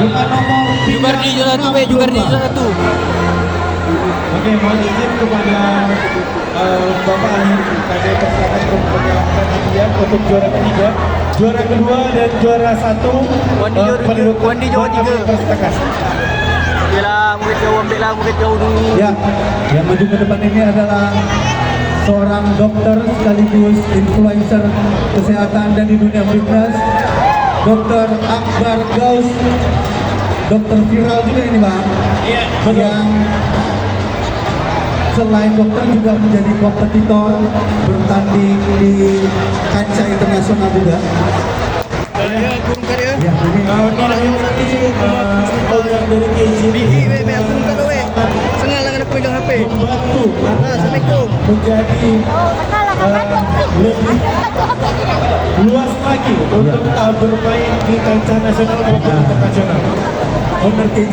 Bukan nomor 3. Jugardi juara satu, Jugardi juara satu. Oke, mohon izin kepada Bapak Ahli pada persiapan pertandingan untuk juara ketiga, juara kedua dan juara satu. Wandi juara tiga. Yalah, murid jauh ambil lah, murid jauh dulu. Ya, yang maju ke depan ini adalah seorang dokter sekaligus influencer kesehatan dan di dunia fitness, Dr. Akbar Gaus, dokter viral juga ini Bang. Iya, betul. Yang selain dokter juga menjadi kompetitor bertanding di kancah internasional juga. Ya, kurung karya. Ya, ini Orang dari KJB Aku buka tu weh. Sengal lah aku pegang HP. membantu Assalamualaikum. menjadi lebih luas lagi untuk bermain di kancah nasional maupun internasional. owner KJ